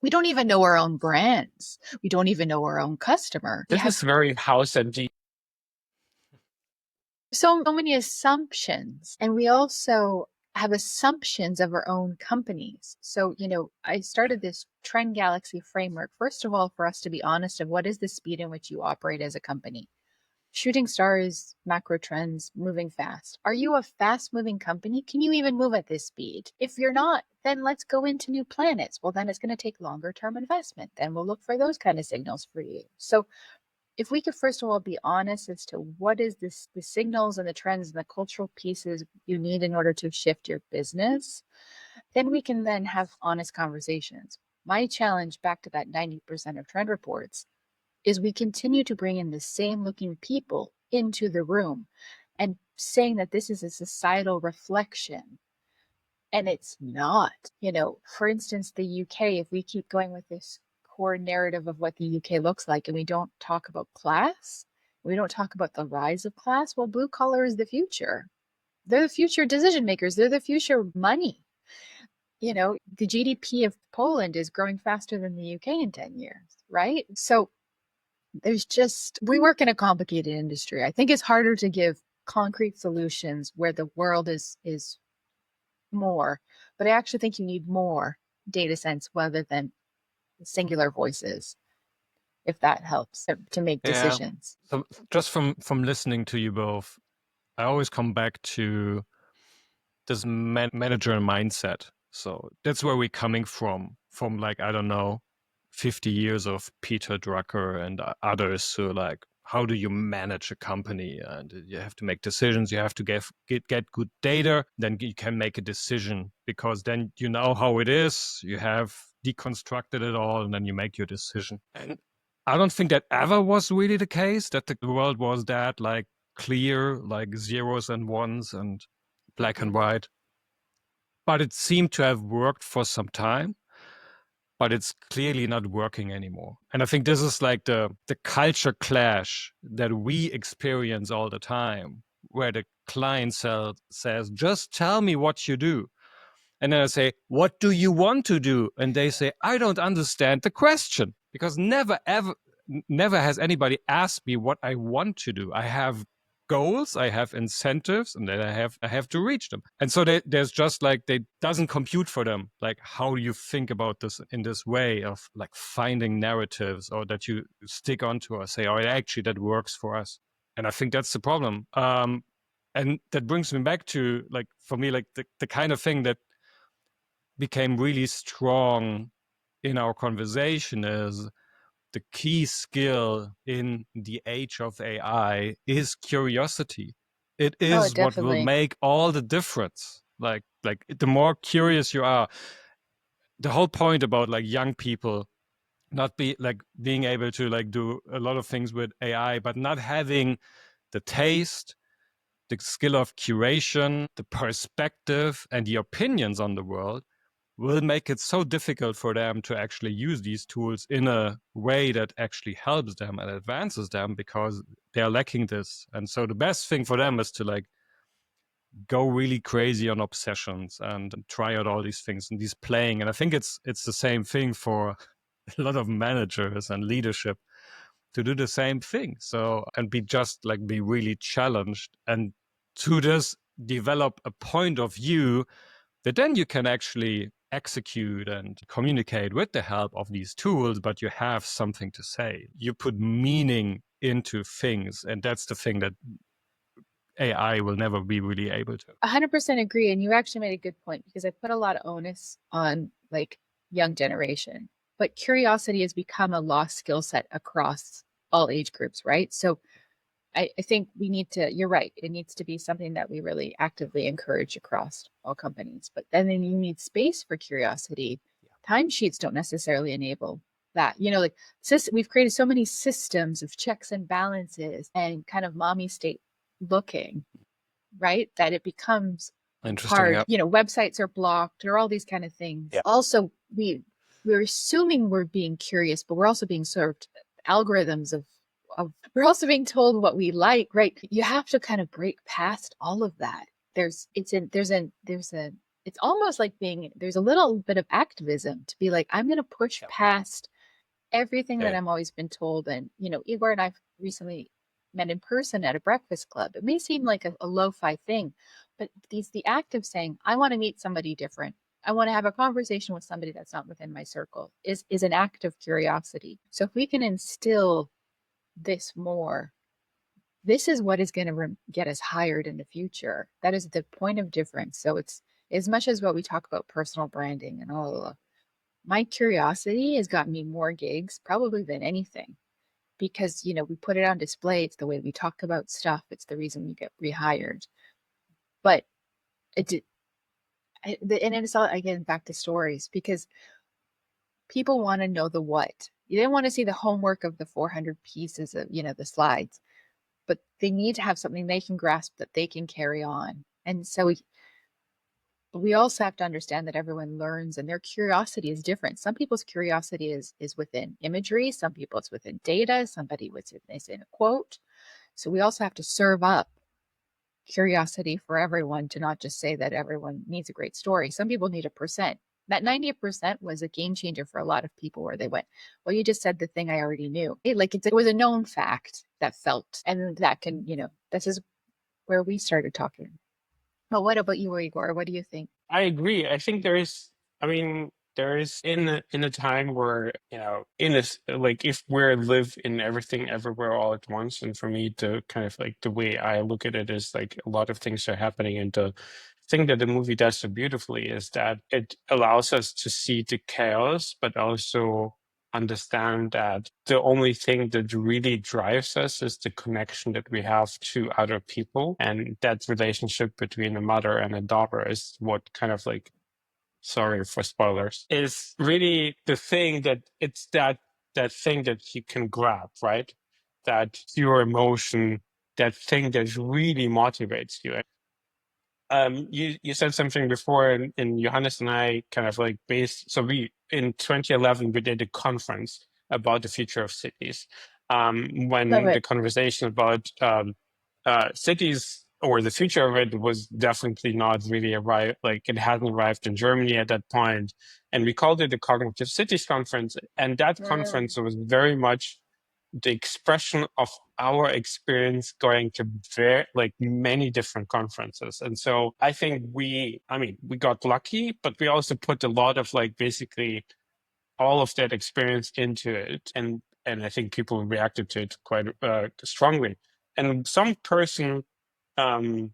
We don't even know our own brands. We don't even know our own customer. This is very house empty. So many assumptions, and we also have assumptions of our own companies. So, I started this Trend Galaxy framework, first of all, for us to be honest of what is the speed in which you operate as a company. Shooting stars, macro trends, moving fast. Are you a fast moving company? Can you even move at this speed? If you're not, then let's go into new planets. Well, then it's going to take longer term investment. Then we'll look for those kind of signals for you. So if we could first of all be honest as to what is the signals and the trends and the cultural pieces you need in order to shift your business, then we can then have honest conversations. My challenge, back to that 90% of trend reports, is we continue to bring in the same looking people into the room and saying that this is a societal reflection. And it's not. For instance, the UK, if we keep going with this core narrative of what the UK looks like and we don't talk about class, we don't talk about the rise of class, well, blue collar is the future. They're the future decision makers. They're the future money. The GDP of Poland is growing faster than the UK in 10 years, right? So we work in a complicated industry. I think it's harder to give concrete solutions where the world is more, but I actually think you need more data science rather than singular voices, if that helps to make decisions. So just from listening to you both, I always come back to this manager mindset. So that's where we're coming from like, I don't know, 50 years of Peter Drucker and others who like, how do you manage a company? And you have to make decisions. You have to get good data. Then you can make a decision, because then you know how it is. You have deconstructed it all, and then you make your decision. And I don't think that ever was really the case, that the world was that like clear, like zeros and ones and black and white. But it seemed to have worked for some time, but it's clearly not working anymore. And I think this is like the culture clash that we experience all the time, where the client says, just tell me what you do. And then I say, what do you want to do? And they say, I don't understand the question, because never has anybody asked me what I want to do. I have goals, I have incentives, and then I have to reach them. And so there's just like, they doesn't compute for them, like how you think about this in this way of like finding narratives, or that you stick onto or say, oh, actually that works for us. And I think that's the problem. And that brings me back to, like, for me, like the kind of thing that became really strong in our conversation is the key skill in the age of AI is curiosity. It is what will make all the difference. Like the more curious you are, the whole point about like young people not being able to like do a lot of things with AI, but not having the taste, the skill of curation, the perspective, and the opinions on the world will make it so difficult for them to actually use these tools in a way that actually helps them and advances them, because they're lacking this. And so the best thing for them is to like go really crazy on obsessions and try out all these things and these playing. And I think it's the same thing for a lot of managers and leadership, to do the same thing. So, and be really challenged, and to just develop a point of view that then you can actually execute and communicate with the help of these tools, but you have something to say. You put meaning into things, and that's the thing that AI will never be really able to. 100% agree. And you actually made a good point, because I put a lot of onus on like young generation, but curiosity has become a lost skill set across all age groups, right? So I think we need to, you're right, it needs to be something that we really actively encourage across all companies. But then you need space for curiosity. Timesheets don't necessarily enable that. You know, like we've created so many systems of checks and balances and kind of mommy state looking, right, that it becomes hard. Yep. You know, websites are blocked, or all these kind of things. Yep. Also, we're assuming we're being curious, but we're also being served algorithms of we're also being told what we like, right? You have to kind of break past all of that. It's almost like there's a little bit of activism to be like, I'm going to push past everything that I'm always been told. And, you know, Igor and I've recently met in person at a breakfast club. It may seem like a lo-fi thing, but the act of saying, I want to meet somebody different, I want to have a conversation with somebody that's not within my circle, is an act of curiosity. So if we can instill this more, this is what is going to get us hired in the future. That is the point of difference. So it's as much as what we talk about personal branding and all, my curiosity has gotten me more gigs probably than anything, because, you know, we put it on display. It's the way we talk about stuff. It's the reason we get rehired. But and it's all, again, back to stories, because people want to know the what. You don't want to see the homework of the 400 pieces of, you know, the slides, but they need to have something they can grasp that they can carry on. And so we also have to understand that everyone learns and their curiosity is different. Some people's curiosity is within imagery. Some people it's within data. Somebody is in a quote. So we also have to serve up curiosity for everyone, to not just say that everyone needs a great story. Some people need 1%. That 90% was a game changer for a lot of people, where they went, well, you just said the thing I already knew. It was a known fact that felt, and that can, you know, this is where we started talking. But what about you, Igor? What do you think? I agree. I think there is, I mean, there is in a time where, in this, like, if we live in everything everywhere all at once, and for me, the kind of like the way I look at it is like a lot of things are happening, and the thing that the movie does so beautifully is that it allows us to see the chaos, but also understand that the only thing that really drives us is the connection that we have to other people, and that relationship between a mother and a daughter is what kind of like, sorry for spoilers, is really the thing that it's that thing that you can grab, right? That pure emotion, that thing that really motivates you. You said something before, and Johannes and I kind of like so we in 2011 we did a conference about the future of cities. Love When the it. conversation about cities or the future of it was definitely not really arrived, like it hadn't arrived in Germany at that point, and we called it the Cognitive Cities Conference. And that conference was very much the expression of our experience going to like many different conferences. And so I think we got lucky, but we also put a lot of like basically all of that experience into it. And I think people reacted to it quite strongly. And some person, um,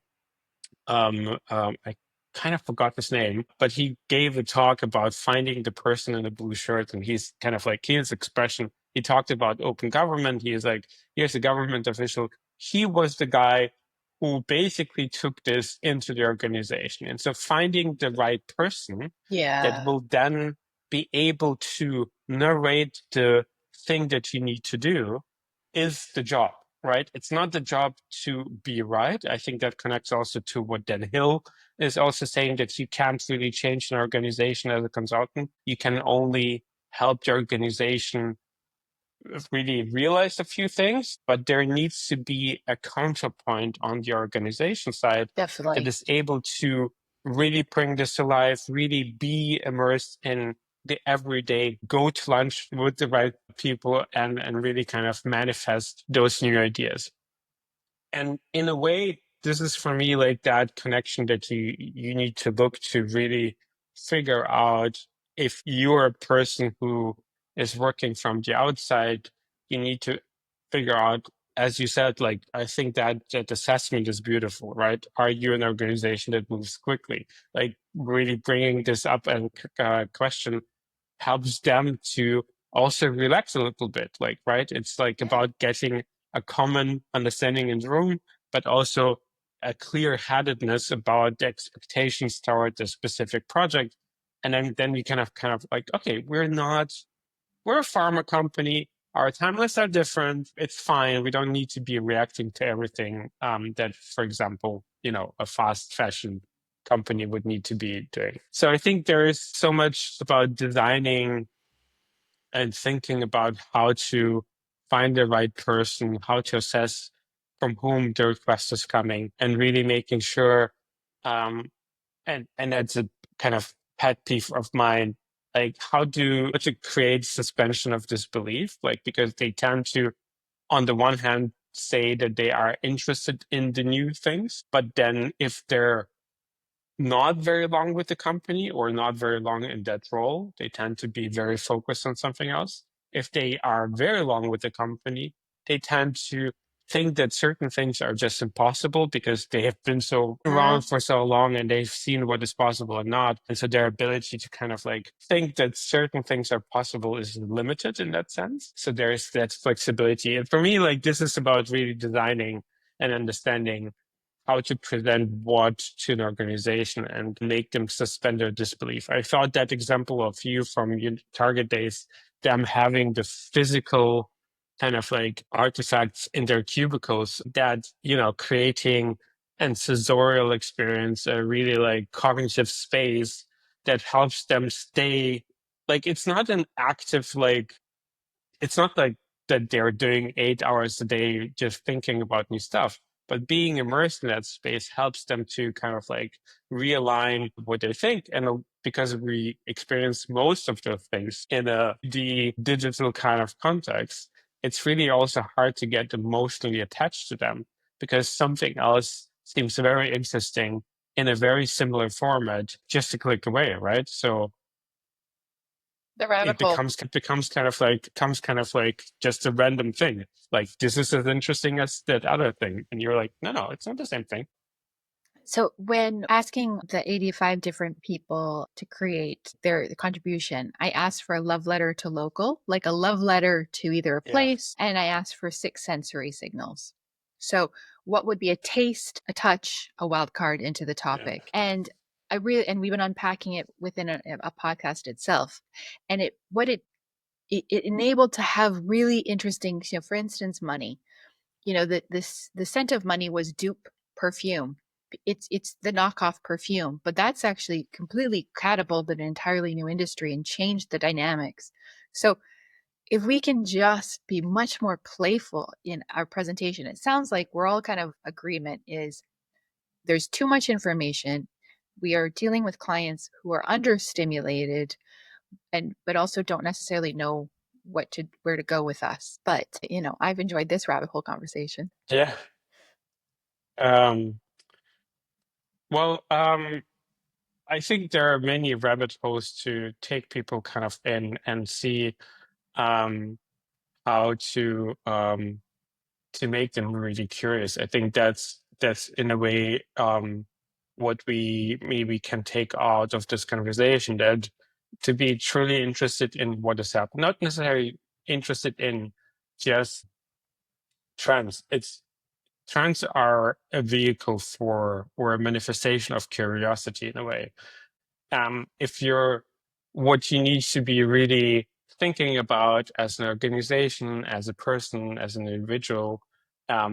I kind of forgot his name, but he gave a talk about finding the person in the blue shirt, and he's kind of like his expression. He talked about open government. He is like, here's a government official. He was the guy who basically took this into the organization. And so finding the right person that will then be able to narrate the thing that you need to do is the job, right? It's not the job to be right. I think that connects also to what Dan Hill is also saying, that you can't really change an organization as a consultant. You can only help the organization really realize a few things, but there needs to be a counterpoint on the organization side that is able to really bring this to life, really be immersed in the everyday, go to lunch with the right people, and really kind of manifest those new ideas. And in a way, this is for me like that connection that you need to look to really figure out if you're a person who is working from the outside. You need to figure out, as you said, like I think that assessment is beautiful, right? Are you an organization that moves quickly? Like really bringing this up and question helps them to also relax a little bit, like, right? It's like about getting a common understanding in the room, but also a clear-headedness about the expectations toward the specific project. And then we kind of like, okay, we're a pharma company. Our timelines are different. It's fine. We don't need to be reacting to everything that, for example, a fast fashion company would need to be doing. So I think there is so much about designing and thinking about how to find the right person, how to assess from whom the request is coming, and really making sure, and that's a kind of pet peeve of mine, like how to create suspension of disbelief, like because they tend to, on the one hand, say that they are interested in the new things, but then if they're not very long with the company or not very long in that role, they tend to be very focused on something else. If they are very long with the company, they tend to think that certain things are just impossible because they have been so around for so long and they've seen what is possible and not. And so their ability to kind of like think that certain things are possible is limited in that sense. So there is that flexibility. And for me, like this is about really designing and understanding how to present what to an organization and make them suspend their disbelief. I thought that example of you from your Target days, them having the physical kind of like artifacts in their cubicles, that, creating and sensorial experience, a really like cognitive space that helps them stay, like, it's not an active, like, it's not like that they're doing 8 hours a day just thinking about new stuff, but being immersed in that space helps them to kind of like realign what they think. And because we experience most of those things in the digital kind of context, it's really also hard to get emotionally attached to them because something else seems very interesting in a very similar format just a click away, right? So The rabbit it hole. becomes kind of like just a random thing. Like this is as interesting as that other thing, and you're like, no, it's not the same thing. So when asking the 85 different people to create their contribution, I asked for a love letter to local, like a love letter to either a Yeah. place, and I asked for 6 sensory signals. So what would be a taste, a touch, a wild card into the topic? And we've been unpacking it within a podcast itself. And it enabled to have really interesting, for instance, money. The scent of money was dupe perfume. It's the knockoff perfume, but that's actually completely catapulted an entirely new industry and changed the dynamics. So if we can just be much more playful in our presentation, it sounds like we're all kind of agreement is there's too much information. We are dealing with clients who are understimulated but also don't necessarily know where to go with us. But I've enjoyed this rabbit hole conversation. Yeah. Well, I think there are many rabbit holes to take people kind of in and see how to make them really curious. I think that's in a way what we maybe can take out of this conversation, that to be truly interested in what is happening, not necessarily interested in just trends. Trends are a vehicle for, or a manifestation of curiosity in a way. If you're, what you need to be really thinking about as an organization, as a person, as an individual,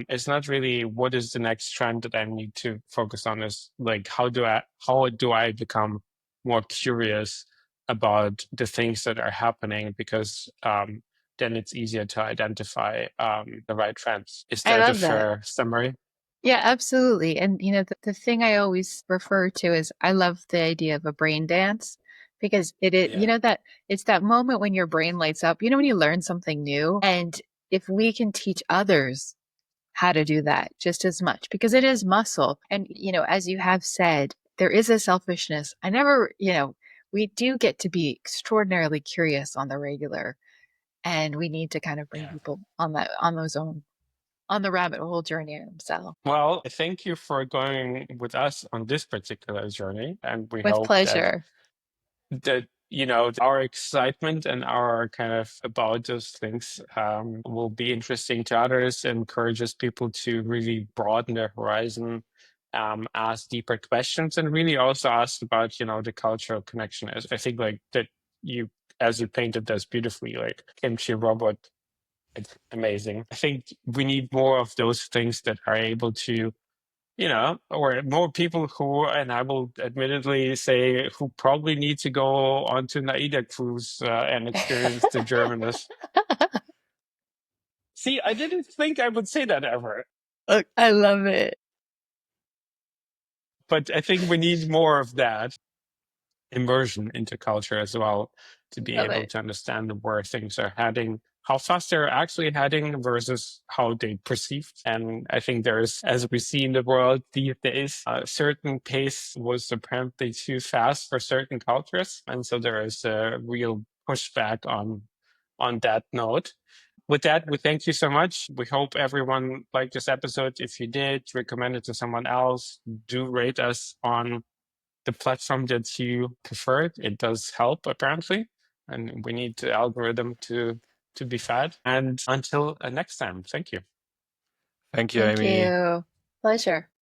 it's not really what is the next trend that I need to focus on. Is like how do I become more curious about the things that are happening, because then it's easier to identify the right trends. Is I that a love that. fair summary? Yeah, absolutely. And the thing I always refer to is I love the idea of a brain dance, because it is, that it's that moment when your brain lights up, when you learn something new. And if we can teach others how to do that just as much, because it is muscle. And, as you have said, there is a selfishness. We do get to be extraordinarily curious on the regular, and we need to kind of bring people on the rabbit hole journey themselves. Well, thank you for going with us on this particular journey, and we With hope pleasure. that our excitement and our kind of about those things will be interesting to others, encourages people to really broaden their horizon, ask deeper questions, and really also ask about the cultural connection. I think like that you, as you painted this beautifully, like Kimchi robot. It's amazing. I think we need more of those things that are able to, or more people who, and I will admittedly say, who probably need to go onto an AIDA cruise and experience the Germanness. See, I didn't think I would say that ever. I love it. But I think we need more of that immersion into culture as well, to be Love able it. to understand where things are heading, how fast they're actually heading versus how they perceived. And I think there's, as we see in the world these days, a certain pace was apparently too fast for certain cultures. And so there is a real pushback on that note. With that, we thank you so much. We hope everyone liked this episode. If you did, recommend it to someone else. Do rate us on the platform that you preferred. It does help apparently, and we need the algorithm to be fed. And until next time, thank you. Thank you, Thank Amy. you. Pleasure.